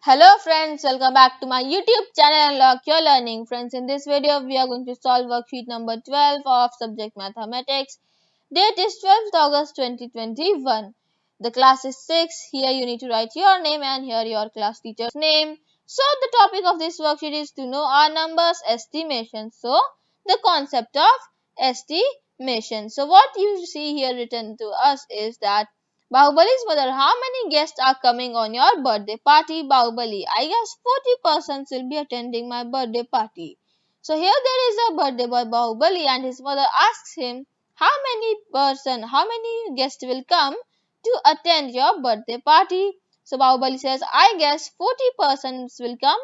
Hello friends, welcome back to my YouTube channel Unlock Your Learning. Friends, in this video we are going to solve worksheet number 12 of subject mathematics. Date is 12th August 2021. The class is 6. Here you need to write your name and here your class teacher's name. So the topic of this worksheet is to know our numbers estimation. So the concept of estimation. So what you see here written to us is that Bahubali's mother, how many guests are coming on your birthday party? Bahubali, I guess 40 persons will be attending my birthday party. So here there is a birthday boy Bahubali and his mother asks him, how many guests will come to attend your birthday party? So Bahubali says, I guess 40 persons will come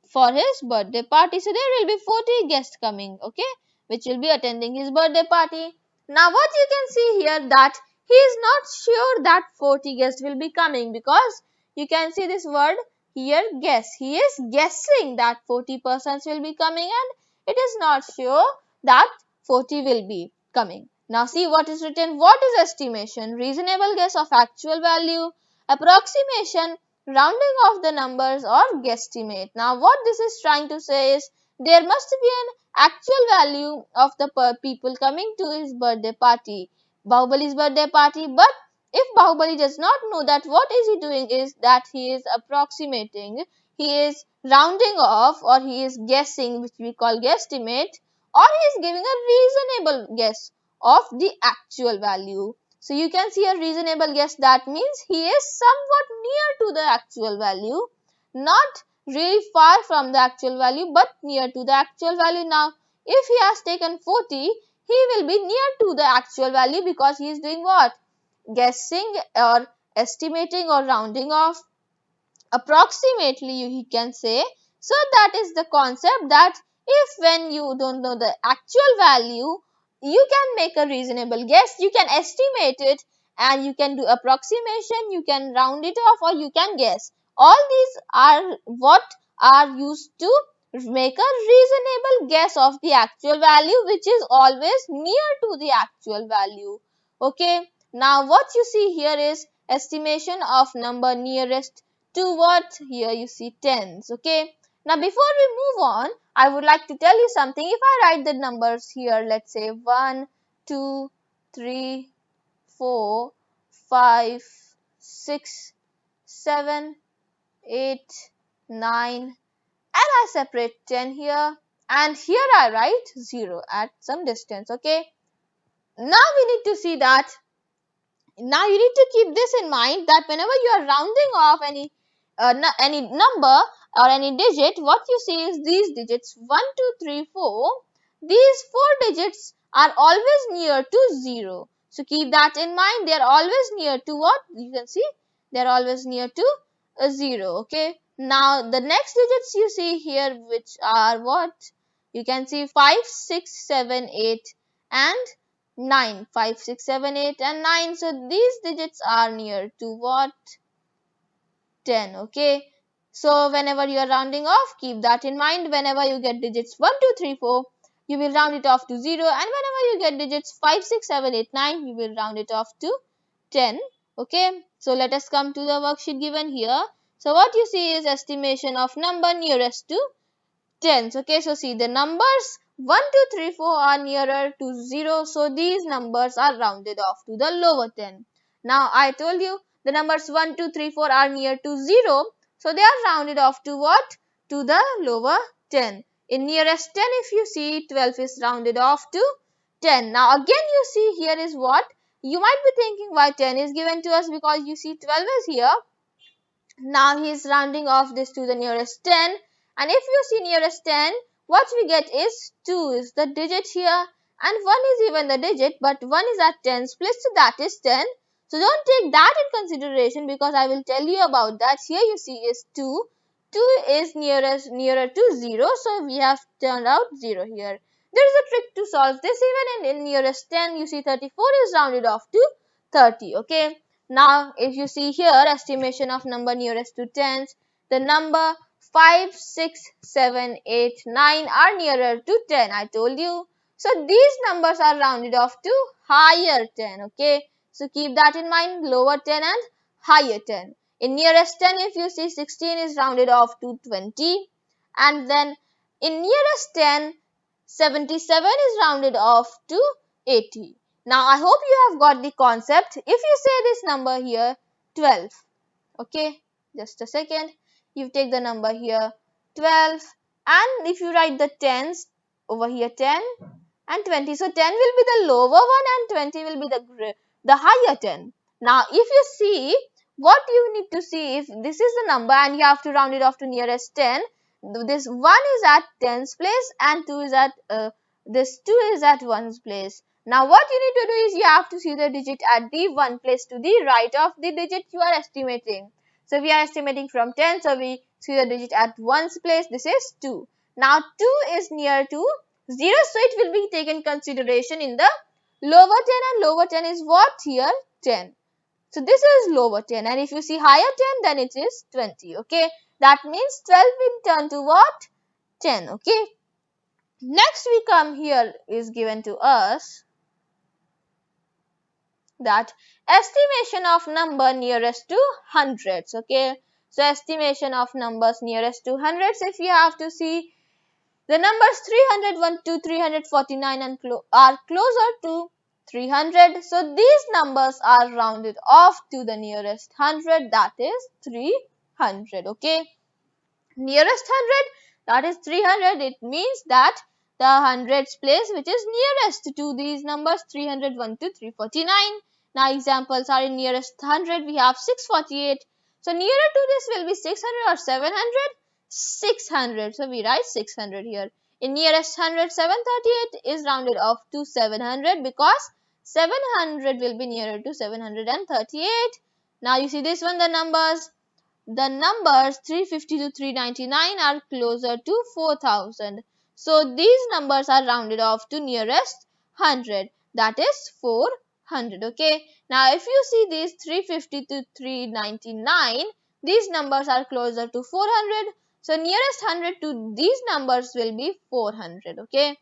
for his birthday party. So there will be 40 guests coming, okay, which will be attending his birthday party. Now what you can see here that he is not sure that 40 guests will be coming because you can see this word here guess. He is guessing that 40 persons will be coming and it is not sure that 40 will be coming. Now see what is written. What is estimation? Reasonable guess of actual value, approximation, rounding off the numbers or guesstimate. Now what this is trying to say is there must be an actual value of the people coming to his birthday party. Bahubali's birthday party, but if Bahubali does not know that, what is he doing is that he is approximating, he is rounding off or he is guessing, which we call guesstimate, or he is giving a reasonable guess of the actual value. So you can see a reasonable guess, that means he is somewhat near to the actual value, not really far from the actual value but near to the actual value. Now if he has taken 40, he will be near to the actual value because he is doing what? Guessing or estimating or rounding off. Approximately he can say. So that is the concept, that if when you don't know the actual value, you can make a reasonable guess, you can estimate it and you can do approximation, you can round it off or you can guess. All these are what are used to make a reasonable guess of the actual value, which is always near to the actual value. Okay, now what you see here is estimation of number nearest to what? Here you see tens. Okay, now before we move on, I would like to tell you something. If I write the numbers here, let's say 1, 2, 3, 4, 5, 6, 7, 8, 9, and I separate 10 here, and here I write 0 at some distance. Okay, now we need to see that. Now you need to keep this in mind, that whenever you are rounding off any number or any digit, what you see is these digits 1, 2, 3, 4. These 4 digits are always near to 0. So keep that in mind. They are always near to what? You can see they are always near to a 0. Okay. Now the next digits you see here, which are what? You can see 5, 6, 7, 8 and 9. 5, 6, 7, 8 and 9. So these digits are near to what? 10. Okay. So whenever you are rounding off, keep that in mind. Whenever you get digits 1, 2, 3, 4, you will round it off to 0. And whenever you get digits 5, 6, 7, 8, 9, you will round it off to 10. Okay. So let us come to the worksheet given here. So what you see is estimation of number nearest to tens. Okay, so see the numbers 1, 2, 3, 4 are nearer to 0. So these numbers are rounded off to the lower 10. Now I told you the numbers 1, 2, 3, 4 are near to 0. So they are rounded off to what? To the lower 10. In nearest 10, if you see 12 is rounded off to 10. Now again you see here is what? You might be thinking why 10 is given to us, because you see 12 is here. Now he is rounding off this to the nearest 10. And if you see nearest 10, what we get is 2 is the digit here and 1 is even the digit, but 1 is at 10's place, so that is 10. So don't take that in consideration because I will tell you about that. Here you see is 2. 2 is nearer to 0, so we have turned out 0 here. There is a trick to solve this. Even in nearest 10, you see 34 is rounded off to 30. Okay. Now, if you see here, estimation of number nearest to tens, the number 5, 6, 7, 8, 9 are nearer to 10. I told you. So, these numbers are rounded off to higher 10. Okay. So, keep that in mind, lower 10 and higher 10. In nearest 10, if you see 16 is rounded off to 20, and then in nearest 10, 77 is rounded off to 80. Now I hope you have got the concept. If you say this number here 12, okay, just a second, you take the number here 12, and if you write the tens over here 10 and 20, so 10 will be the lower one and 20 will be the higher 10. Now if you see, what you need to see, if this is the number and you have to round it off to nearest 10, this 1 is at 10's place and 2 is at this 2 is at 1's place. Now what you need to do is you have to see the digit at the 1 place to the right of the digit you are estimating. So we are estimating from 10, so we see the digit at 1's place, this is 2. Now 2 is near to 0, so it will be taken consideration in the lower 10, and lower 10 is what here? 10. So this is lower 10, and if you see higher 10, then it is 20, okay. That means 12 will turn to what? 10, okay. Next we come here is given to us that estimation of number nearest to hundreds, okay. So estimation of numbers nearest to hundreds, if you have to see the numbers 301 to 349 and are closer to 300. So these numbers are rounded off to the nearest 100, that is 300, okay. Nearest 100, that is 300. It means that the hundreds place which is nearest to these numbers 301 to 349. Now examples are in nearest 100, we have 648. So nearer to this will be 600 or 700? 600. So we write 600 here. In nearest 100, 738 is rounded off to 700 because 700 will be nearer to 738. Now you see this one, the numbers 350 to 399 are closer to 4000. So these numbers are rounded off to nearest 100, that is 400, okay. Now if you see these 350 to 399, these numbers are closer to 400. So nearest 100 to these numbers will be 400, okay.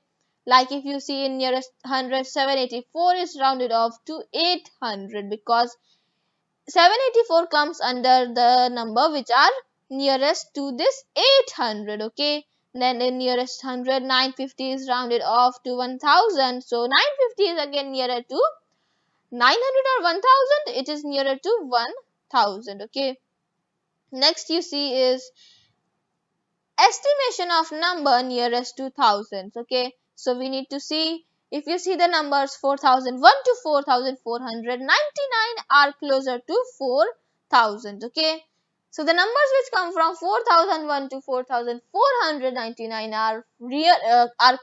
Like if you see in nearest 100, 784 is rounded off to 800 because 784 comes under the number which are nearest to this 800, okay. Then in nearest 100, 950 is rounded off to 1000. So 950 is again nearer to 900 or 1000. It is nearer to 1000, okay. Next you see is estimation of number nearest to thousands, okay. So we need to see, if you see the numbers 4001 to 4499 are closer to 4000, okay. So the numbers which come from 4001 to 4499 are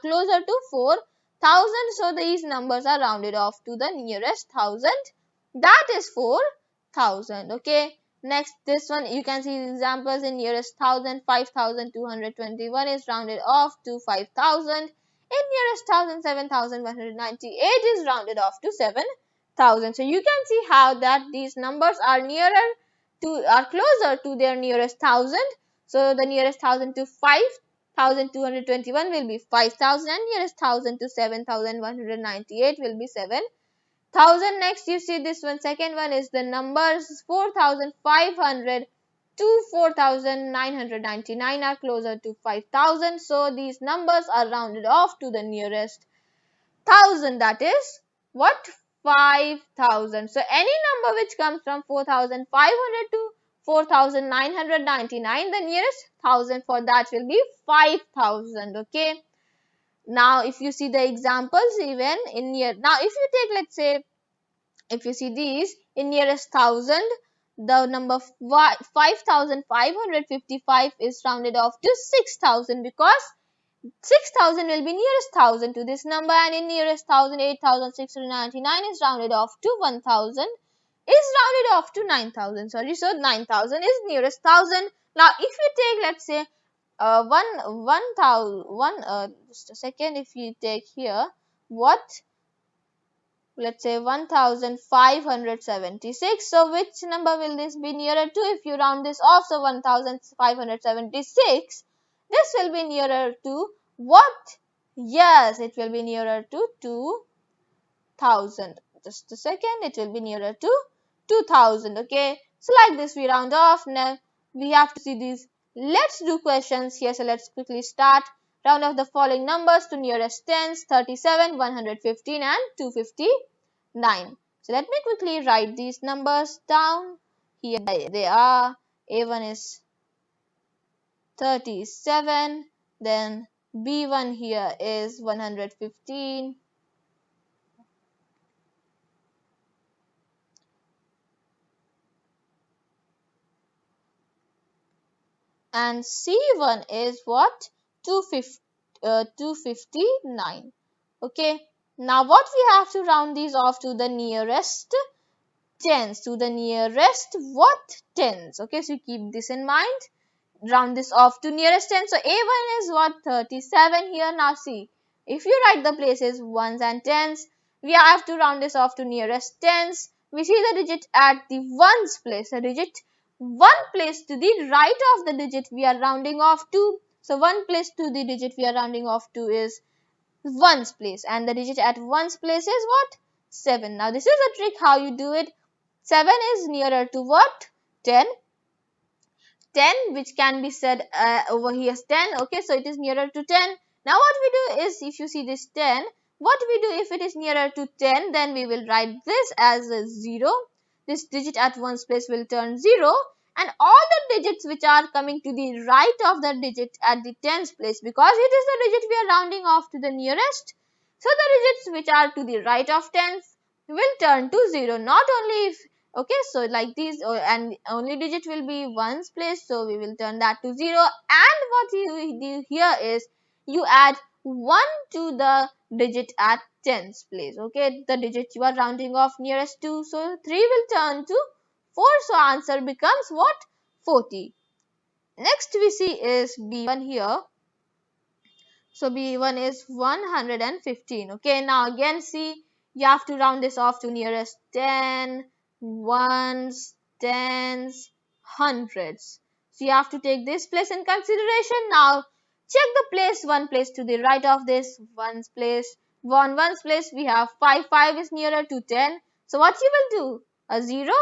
closer to 4000. So these numbers are rounded off to the nearest 1000, that is 4000, okay. Next, this one you can see examples in nearest 1000, 5221 is rounded off to 5000. In nearest 1000, 7198 is rounded off to 7000. So you can see how that these numbers are closer to their nearest 1000. So the nearest 1000 to 5221 will be 5000, and nearest 1000 to 7198 will be 7000. Next you see this one, second one is the numbers 4500 to 4999 are closer to 5000. So these numbers are rounded off to the nearest 1000, that is what? 5000. So any number which comes from 4500 to 4999, the nearest 1000 for that will be 5000, okay. Now if you see the examples even in now if you take, let's say, if you see these in nearest 1000, the number 5555 is rounded off to 6000 because 6000 will be nearest 1000 to this number, and in nearest 1000, 8699 is rounded off to 1000 is rounded off to 9000, sorry. So 9000 is nearest 1000. Now if you take, let's say, just a second, if you take here what, let's say 1576, so which number will this be nearer to if you round this off? So 1576, this will be nearer to what? Yes, it will be nearer to 2000. Just a second, it will be nearer to 2000, okay. So like this we round off. Now we have to see these. Let's do questions here. So let's quickly start. Round off the following numbers to nearest tens: 37, 115 and 259. So let me quickly write these numbers down. Here they are. A1 is 37, then B1 here is 115, and C1 is what? 259. Okay, now what we have to round these off to the nearest tens, to the nearest what? Tens. Okay, so keep this in mind. Round this off to nearest 10. So A1 is what? 37 here. Now see, if you write the places ones and tens, we have to round this off to nearest tens. We see the digit at the ones place. The digit one place to the right of the digit we are rounding off to. So one place to the digit we are rounding off to is ones place, and the digit at ones place is what? 7. Now this is a trick how you do it. 7 is nearer to what? 10. 10, which can be said over here is 10. Okay, so it is nearer to 10. Now what we do is, if you see this 10, what we do if it is nearer to 10, then we will write this as a 0. This digit at ones place will turn 0, and all the digits which are coming to the right of the digit at the tens place, because it is the digit we are rounding off to the nearest, so the digits which are to the right of tens will turn to 0. Not only if, okay, so like these, and only digit will be ones place, so we will turn that to 0. And what you do here is you add 1 to the digit at tens place. Okay, the digit you are rounding off nearest to, so 3 will turn to 4. So answer becomes what? 40. Next we see is B1 here. So B1 is 115. Okay, now again see, you have to round this off to nearest 10, ones, tens, hundreds. So you have to take this place in consideration. Now check the place, one place to the right of this ones place. Ones place we have 5. 5 is nearer to 10. So what you will do? A 0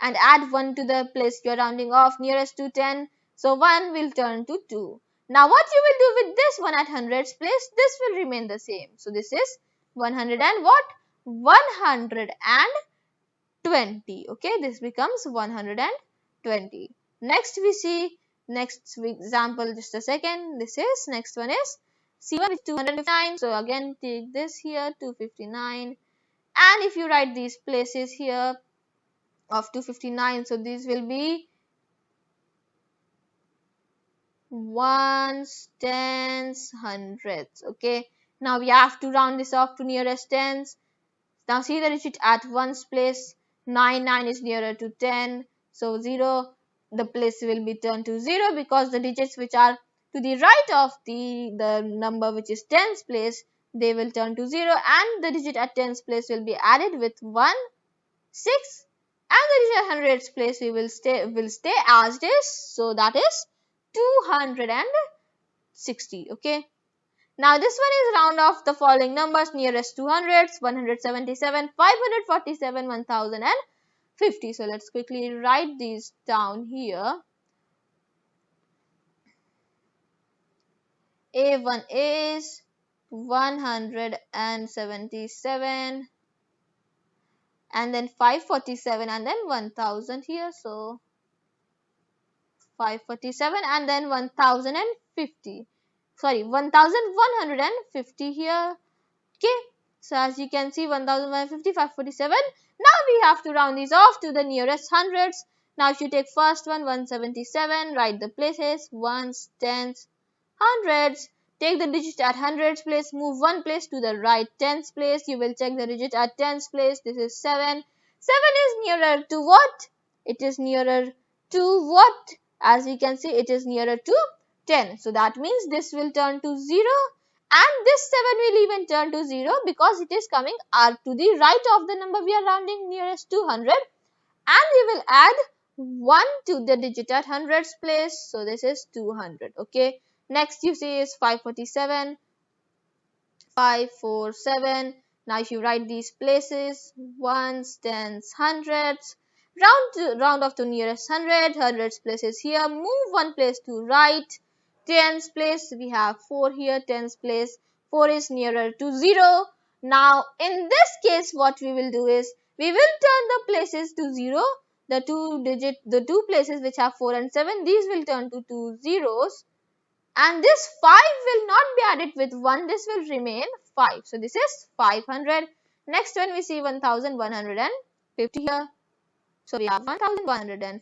and add 1 to the place you are rounding off nearest to 10. So 1 will turn to 2. Now what you will do with this one at hundreds place? This will remain the same. So this is 100 and what? 120. Okay, this becomes 120. Next we see, next example, just a second. This is, next one is C1 with 259. So again take this here, 259. And if you write these places here of 259, so these will be ones, tens, hundreds. Okay, now we have to round this off to nearest tens. Now see the digit at ones place. 9. 9 is nearer to 10, so 0, the place will be turned to 0, because the digits which are to the right of the number which is tens place, they will turn to 0, and the digit at tens place will be added with 1, 6, and the digit at hundreds place we will stay as it is, so that is 260. Okay, now this one is round off the following numbers nearest to hundreds: 177, 547, 1050. So let's quickly write these down here. A1 is 177, and then 547, and then 1000 here. So 547 and then 1050. Sorry, 1150 here. Okay, so as you can see, 1150, 547. Now we have to round these off to the nearest hundreds. Now if you take first one, 177, write the places, ones, tens, hundreds. Take the digit at hundreds place, move one place to the right tens place. You will check the digit at tens place. This is 7. 7 is nearer to what? It is nearer to what? As you can see, it is nearer to 10. So that means this will turn to 0, and this 7 will even turn to 0, because it is coming to the right of the number we are rounding nearest to 100, and we will add 1 to the digit at hundreds place. So this is 200. Okay, next you see is 547, 547. Now if you write these places, ones, tens, hundreds, Round off to nearest 100. 100's place is here. Move one place to right. 10's place, we have 4 here. 10's place, 4 is nearer to 0. Now, in this case, what we will do is, we will turn the places to 0. The two places which have 4 and 7, these will turn to 2 zeros. And this 5 will not be added with 1. This will remain 5. So, this is 500. Next one, we see 1150 here. So, we have 1100 and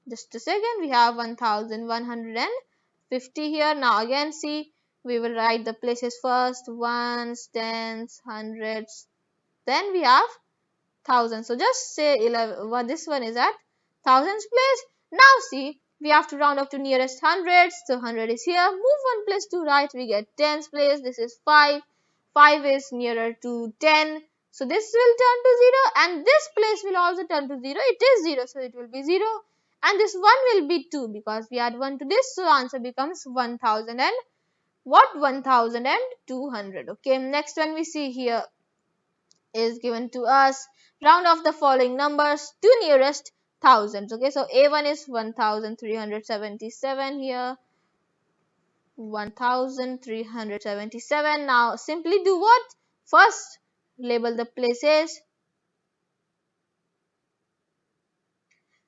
just a second, we have 1150 here. Now again see, we will write the places first, ones, tens, hundreds, then we have thousands. So just say 11, this one is at thousands place. Now see, we have to round up to nearest hundreds. So 100 is here. Move one place to right, we get tens place. This is 5. 5 is nearer to 10. So this will turn to 0 and this place will also turn to 0. It is 0, so it will be 0. And this 1 will be 2 because we add 1 to this. So answer becomes 1000 and what? 1200. Okay, next one we see here is given to us. Round off the following numbers to nearest thousands. Okay, so A1 is 1377 here. 1377. Now simply do what? First label the places.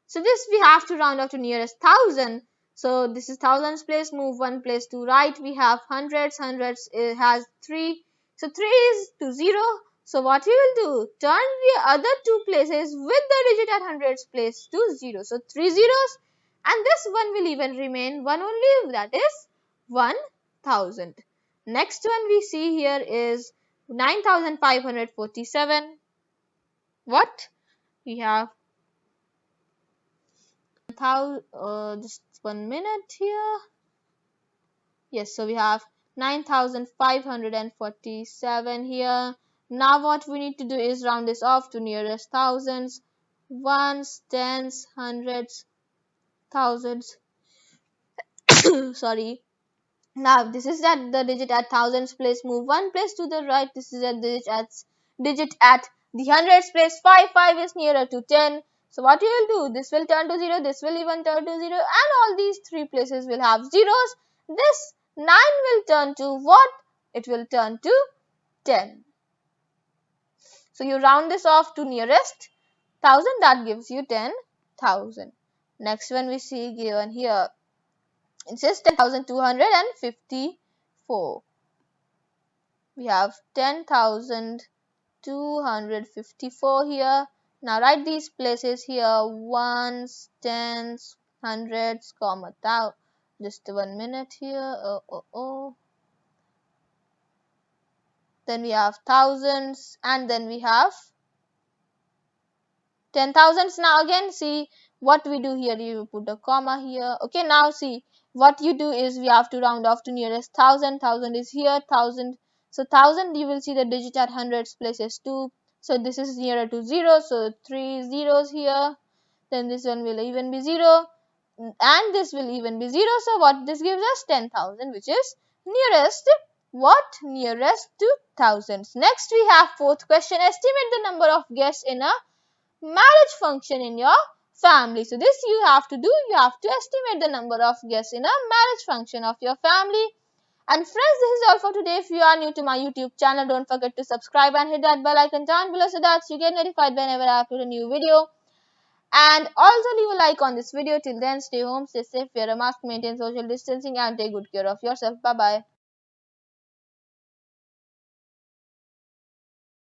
So this we have to round off to nearest 1000. So this is thousands place. Move one place to right. We have hundreds. Hundreds has 3. So 3 is to 0. So what we will do? Turn the other two places with the digit at hundreds place to 0. So 3 zeros. And this one will even remain 1 only. That is 1000. Next one we see here is 9547. What? We have just 1 minute here. Yes, so we have 9547 here. Now what we need to do is round this off to nearest thousands, ones, tens, hundreds, thousands. Sorry. Now this is at the digit at thousands place. Move one place to the right. This is at digit at the hundreds place. 5 is nearer to 10. So what we will do? This will turn to 0. This will even turn to 0. And all these three places will have zeros. This 9 will turn to what? It will turn to 10. So you round this off to nearest 1000. That gives you 10,000. Next one we see given here. It says 10,254. We have 10,254 here. Now write these places here: ones, tens, hundreds, comma, thou. Just 1 minute here. Then we have thousands, and then we have 10,000s. Now again see what we do here. You put a comma here. Okay, now see what you do is we have to round off to nearest 1000. 1000 is here. 1000. So 1000 you will see the digit at hundreds places 2. So this is nearer to 0. So 3 zeros here. Then this one will even be 0. And this will even be 0. So what this gives us? 10,000, which is nearest. What? Nearest to thousands. Next we have fourth question. Estimate the number of guests in a marriage function in your family. So this you have to do. You have to estimate the number of guests in a marriage function of your family. And friends, this is all for today. If you are new to my YouTube channel, don't forget to subscribe and hit that bell icon down below so that you get notified whenever I upload a new video. And also leave a like on this video. Till then, stay home, stay safe, wear a mask, maintain social distancing and take good care of yourself. Bye bye.